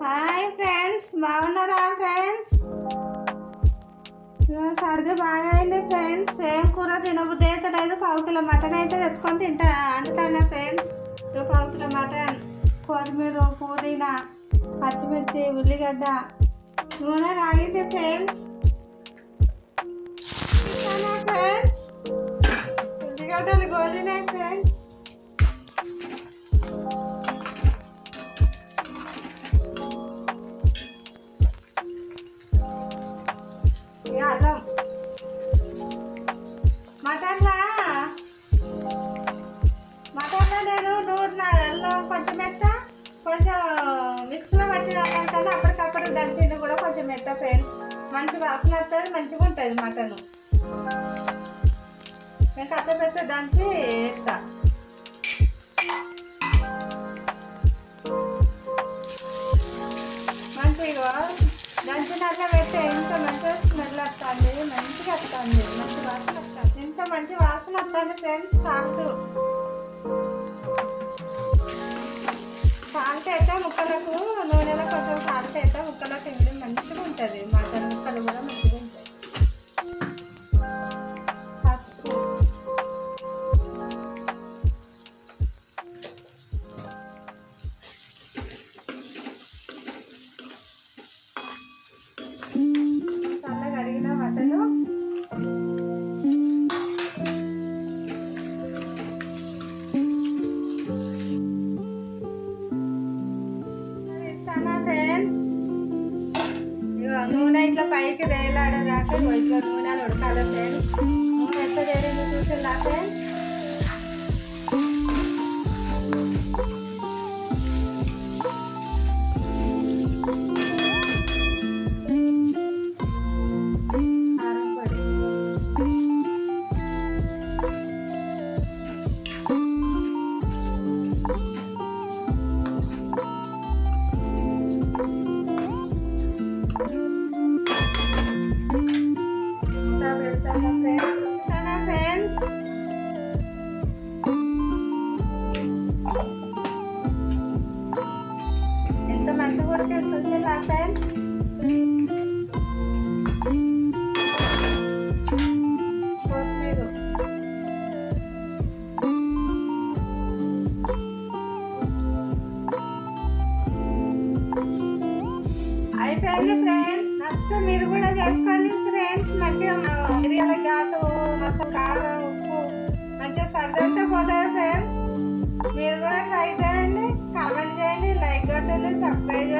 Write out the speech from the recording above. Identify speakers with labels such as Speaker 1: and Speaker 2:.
Speaker 1: Hi friends, బాగున్నారా friends? సర్ది బాగా అయింది ఫ్రెండ్స్. ఏం కూర తినబుద్ధి అయితే లేదు. పావు కిలో మటన్ అయితే తెచ్చుకొని అంటుతానే ఫ్రెండ్స్. పావు కిలో మటన్, కొత్తిమీర, పుదీనా, పచ్చిమిర్చి, ఉల్లిగడ్డ, నూనె కాగింది ఫ్రెండ్స్. ఫ్రెండ్స్ ఉల్లిగడ్డలు గోలినాయి ఫ్రెండ్స్. అల్లం మటన్లో నేను అల్లం కొంచెం మెత్త, కొంచెం మిక్స్లో పట్టిన అల్లం కన్నా అప్పటికప్పుడు దంచింది కూడా కొంచెం మెత్త ఫ్రెండ్స్. మంచి వాసన వస్తుంది, మంచిగా ఉంటుంది మటన్. నేను కచ్చపెచ్చ దంచి వేస్తా. మంచిగా దంచినట్లా పెడితే ఎంత మంచిగా స్మెల్ వస్తుంది, మంచిగా వస్తుంది, మంచి వాసన వస్తుంది. ఎంత మంచి వాసన వస్తుంది ఫ్రెండ్స్. సాల్ట్ అయితే ముక్కలకు, నూనెలో కొంచెం సాల్ట్ అయితే ముక్కలకు తినడం మంచిగా ఉంటుంది. మటన్ ముక్కలు కూడా మంచిగా ఉంటాయి. పసుపు, చల్లగా కడిగిన మటను ఇస్తానా ఫ్రెండ్స్. నూనె ఇట్లా పైకి తేలాడదాకా ఇట్లా నూనె ఉడకాలి ఫ్రెండ్స్. నూనె ఎట్లా తేలింది చూసిందా ఫ్రెండ్స్? ఎంత మంచిగా ఉడికే చూసేలా ఫ్రెండ్స్. కొత్తిమీర అయిపోయింది ఫ్రెండ్స్. నచ్చితే మీరు కూడా చేసుకోండి ఫ్రెండ్స్. మంచిగా మిరియాల ఘాటు, మసాలా, కారం, ఉప్పు మంచిగా సర్దంతా పోతాయి ఫ్రెండ్స్. మీరు కూడా ట్రై చేయండి, కామెంట్ చేయండి, లైక్ కొట్టండి, సబ్స్క్రైబ్